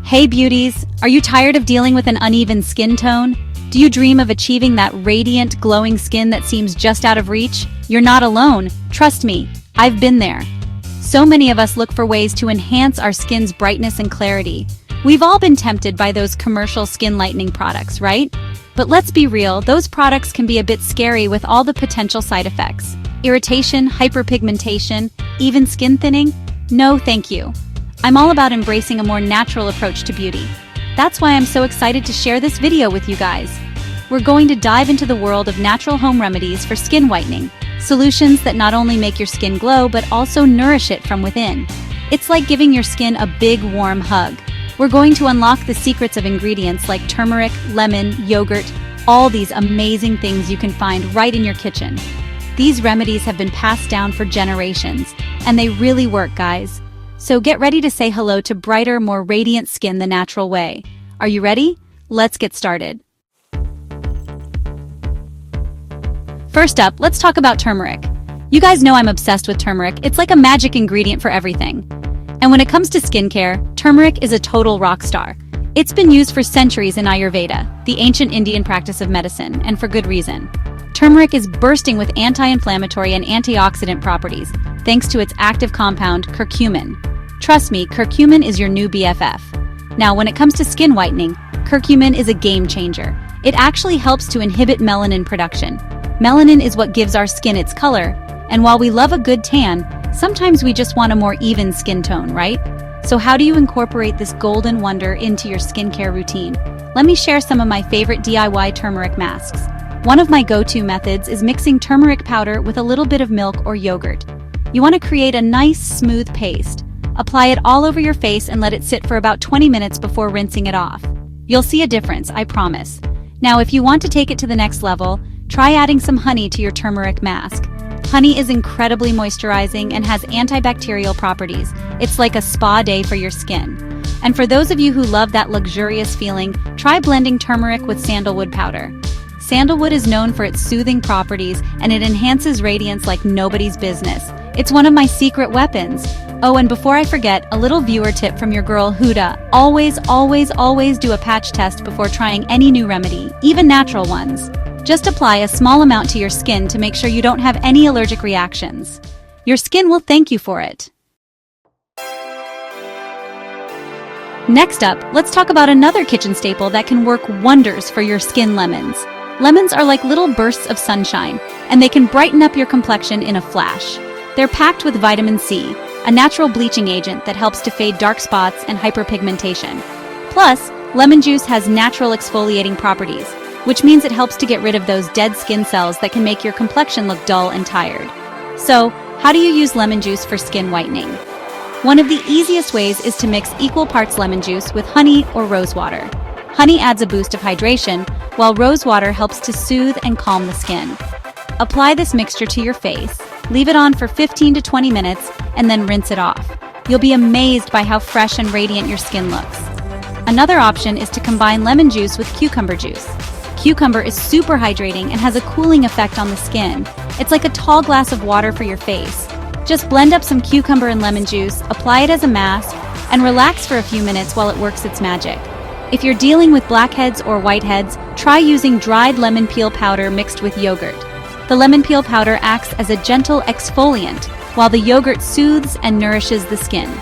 Hey beauties, are you tired of dealing with an uneven skin tone? Do you dream of achieving that radiant, glowing skin that seems just out of reach? You're not alone. Trust me, I've been there. So many of us look for ways to enhance our skin's brightness and clarity. We've all been tempted by those commercial skin lightening products, right? But let's be real, those products can be a bit scary with all the potential side effects. Irritation, hyperpigmentation, even skin thinning? No, thank you. I'm all about embracing a more natural approach to beauty. That's why I'm so excited to share this video with you guys. We're going to dive into the world of natural home remedies for skin whitening, solutions that not only make your skin glow but also nourish it from within. It's like giving your skin a big warm hug. We're going to unlock the secrets of ingredients like turmeric, lemon, yogurt, all these amazing things you can find right in your kitchen. These remedies have been passed down for generations, and they really work, guys. So get ready to say hello to brighter, more radiant skin the natural way. Are you ready? Let's get started. First up, let's talk about turmeric. You guys know I'm obsessed with turmeric. It's like a magic ingredient for everything. And when it comes to skincare, turmeric is a total rock star. It's been used for centuries in Ayurveda, the ancient Indian practice of medicine, and for good reason. Turmeric is bursting with anti-inflammatory and antioxidant properties, thanks to its active compound, curcumin. Trust me, curcumin is your new BFF. Now, when it comes to skin whitening, curcumin is a game changer. It actually helps to inhibit melanin production. Melanin is what gives our skin its color, and while we love a good tan, sometimes we just want a more even skin tone, right? So how do you incorporate this golden wonder into your skincare routine? Let me share some of my favorite DIY turmeric masks. One of my go-to methods is mixing turmeric powder with a little bit of milk or yogurt. You want to create a nice, smooth paste. Apply it all over your face and let it sit for about 20 minutes before rinsing it off. You'll see a difference, I promise. Now, if you want to take it to the next level, try adding some honey to your turmeric mask. Honey is incredibly moisturizing and has antibacterial properties. It's like a spa day for your skin. And for those of you who love that luxurious feeling, try blending turmeric with sandalwood powder. Sandalwood is known for its soothing properties, and it enhances radiance like nobody's business. It's one of my secret weapons. Oh, and before I forget, a little viewer tip from your girl Huda. Always do a patch test before trying any new remedy, even natural ones. Just apply a small amount to your skin to make sure you don't have any allergic reactions. Your skin will thank you for it. Next up, let's talk about another kitchen staple that can work wonders for your skin: lemons. Lemons are like little bursts of sunshine, and they can brighten up your complexion in a flash. They're packed with vitamin C, a natural bleaching agent that helps to fade dark spots and hyperpigmentation. Plus, lemon juice has natural exfoliating properties, which means it helps to get rid of those dead skin cells that can make your complexion look dull and tired. So, how do you use lemon juice for skin whitening? One of the easiest ways is to mix equal parts lemon juice with honey or rose water. Honey adds a boost of hydration, while rose water helps to soothe and calm the skin. Apply this mixture to your face, leave it on for 15 to 20 minutes, and then rinse it off. You'll be amazed by how fresh and radiant your skin looks. Another option is to combine lemon juice with cucumber juice. Cucumber is super hydrating and has a cooling effect on the skin. It's like a tall glass of water for your face. Just blend up some cucumber and lemon juice, apply it as a mask, and relax for a few minutes while it works its magic. If you're dealing with blackheads or whiteheads, try using dried lemon peel powder mixed with yogurt. The lemon peel powder acts as a gentle exfoliant, while the yogurt soothes and nourishes the skin.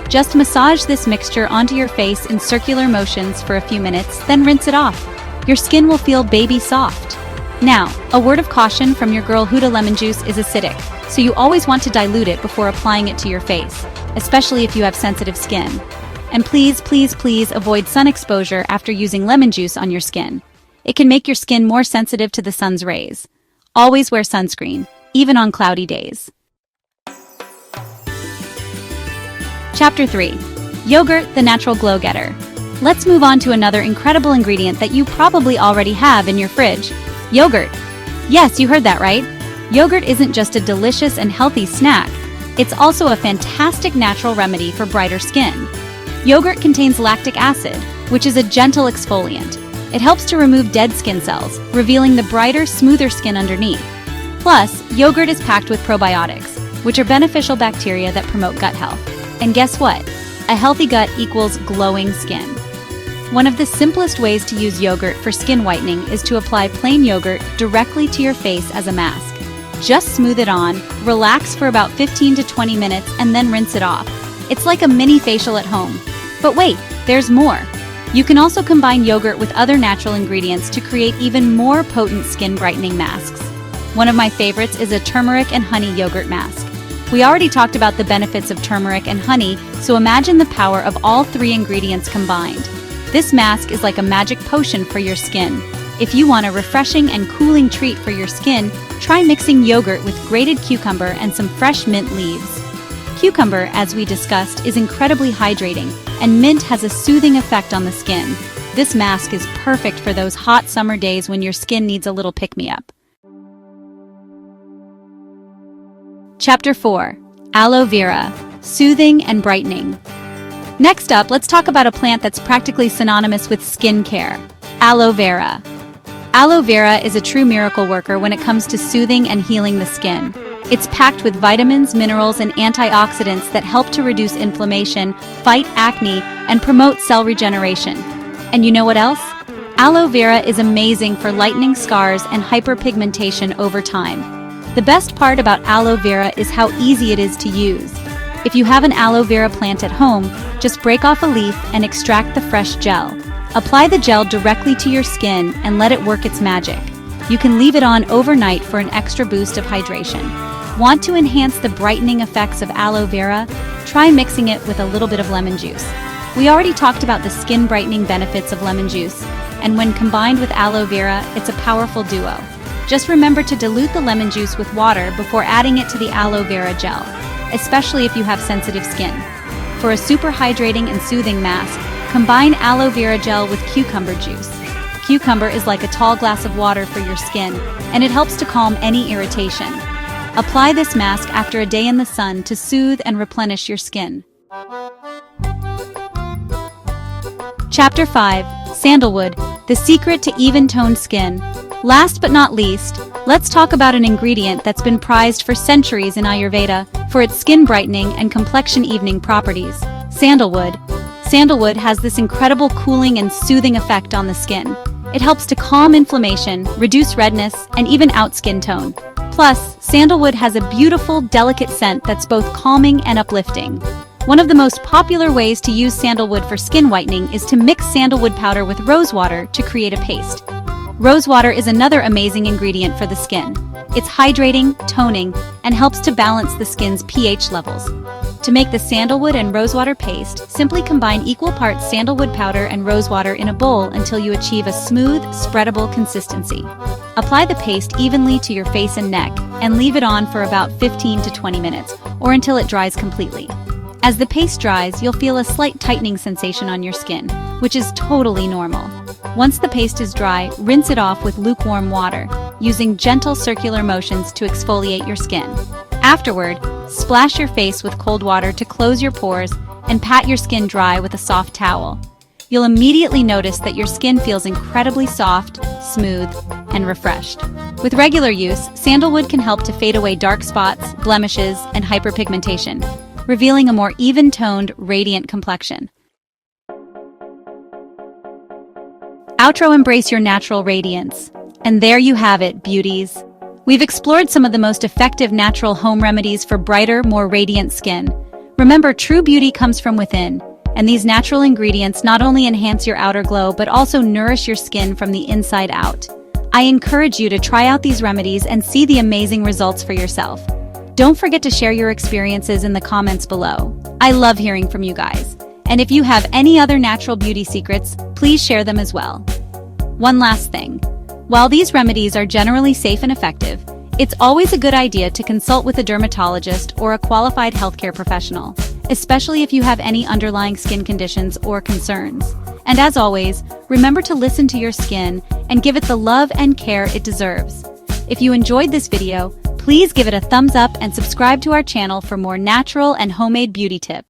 Just massage this mixture onto your face in circular motions for a few minutes, then rinse it off. Your skin will feel baby soft. Now, a word of caution from your girl Huda: lemon juice is acidic, so you always want to dilute it before applying it to your face, especially if you have sensitive skin. And please avoid sun exposure after using lemon juice on your skin. It can make your skin more sensitive to the sun's rays. Always wear sunscreen, even on cloudy days. Chapter 3. Yogurt, the natural glow getter. Let's move on to another incredible ingredient that you probably already have in your fridge: yogurt. Yes, you heard that right. Yogurt isn't just a delicious and healthy snack, it's also a fantastic natural remedy for brighter skin. Yogurt contains lactic acid, which is a gentle exfoliant. It helps to remove dead skin cells, revealing the brighter, smoother skin underneath. Plus, yogurt is packed with probiotics, which are beneficial bacteria that promote gut health. And guess what? A healthy gut equals glowing skin. One of the simplest ways to use yogurt for skin whitening is to apply plain yogurt directly to your face as a mask. Just smooth it on, relax for about 15 to 20 minutes, and then rinse it off. It's like a mini facial at home. But wait, there's more. You can also combine yogurt with other natural ingredients to create even more potent skin brightening masks. One of my favorites is a turmeric and honey yogurt mask. We already talked about the benefits of turmeric and honey, so imagine the power of all three ingredients combined. This mask is like a magic potion for your skin. If you want a refreshing and cooling treat for your skin, try mixing yogurt with grated cucumber and some fresh mint leaves. Cucumber, as we discussed, is incredibly hydrating, and mint has a soothing effect on the skin. This mask is perfect for those hot summer days when your skin needs a little pick-me-up. Chapter 4. Aloe Vera, Soothing and Brightening. Next up, let's talk about a plant that's practically synonymous with skincare, aloe vera. Aloe vera is a true miracle worker when it comes to soothing and healing the skin. It's packed with vitamins, minerals, and antioxidants that help to reduce inflammation, fight acne, and promote cell regeneration. And you know what else? Aloe vera is amazing for lightening scars and hyperpigmentation over time. The best part about aloe vera is how easy it is to use. If you have an aloe vera plant at home, just break off a leaf and extract the fresh gel. Apply the gel directly to your skin and let it work its magic. You can leave it on overnight for an extra boost of hydration. Want to enhance the brightening effects of aloe vera? Try mixing it with a little bit of lemon juice. We already talked about the skin brightening benefits of lemon juice, and when combined with aloe vera, it's a powerful duo. Just remember to dilute the lemon juice with water before adding it to the aloe vera gel, especially if you have sensitive skin. For a super hydrating and soothing mask, combine aloe vera gel with cucumber juice. Cucumber is like a tall glass of water for your skin, and it helps to calm any irritation. Apply this mask after a day in the sun to soothe and replenish your skin. Chapter 5. Sandalwood, the secret to even-toned skin. Last but not least, let's talk about an ingredient that's been prized for centuries in Ayurveda for its skin brightening and complexion evening properties, sandalwood. Sandalwood has this incredible cooling and soothing effect on the skin. It helps to calm inflammation, reduce redness, and even out skin tone. Plus, sandalwood has a beautiful, delicate scent that's both calming and uplifting. One of the most popular ways to use sandalwood for skin whitening is to mix sandalwood powder with rose water to create a paste. Rose water is another amazing ingredient for the skin. It's hydrating, toning, and helps to balance the skin's pH levels. To make the sandalwood and rosewater paste, simply combine equal parts sandalwood powder and rosewater in a bowl until you achieve a smooth, spreadable consistency. Apply the paste evenly to your face and neck, and leave it on for about 15 to 20 minutes, or until it dries completely. As the paste dries, you'll feel a slight tightening sensation on your skin, which is totally normal. Once the paste is dry, rinse it off with lukewarm water, using gentle circular motions to exfoliate your skin. Afterward, splash your face with cold water to close your pores and pat your skin dry with a soft towel. You'll immediately notice that your skin feels incredibly soft, smooth, and refreshed. With regular use, sandalwood can help to fade away dark spots, blemishes, and hyperpigmentation, revealing a more even-toned, radiant complexion. Outro: embrace your natural radiance. And there you have it, beauties. We've explored some of the most effective natural home remedies for brighter, more radiant skin. Remember, true beauty comes from within, and these natural ingredients not only enhance your outer glow but also nourish your skin from the inside out. I encourage you to try out these remedies and see the amazing results for yourself. Don't forget to share your experiences in the comments below. I love hearing from you guys. And if you have any other natural beauty secrets, please share them as well. One last thing. While these remedies are generally safe and effective, it's always a good idea to consult with a dermatologist or a qualified healthcare professional, especially if you have any underlying skin conditions or concerns. And as always, remember to listen to your skin and give it the love and care it deserves. If you enjoyed this video, please give it a thumbs up and subscribe to our channel for more natural and homemade beauty tips.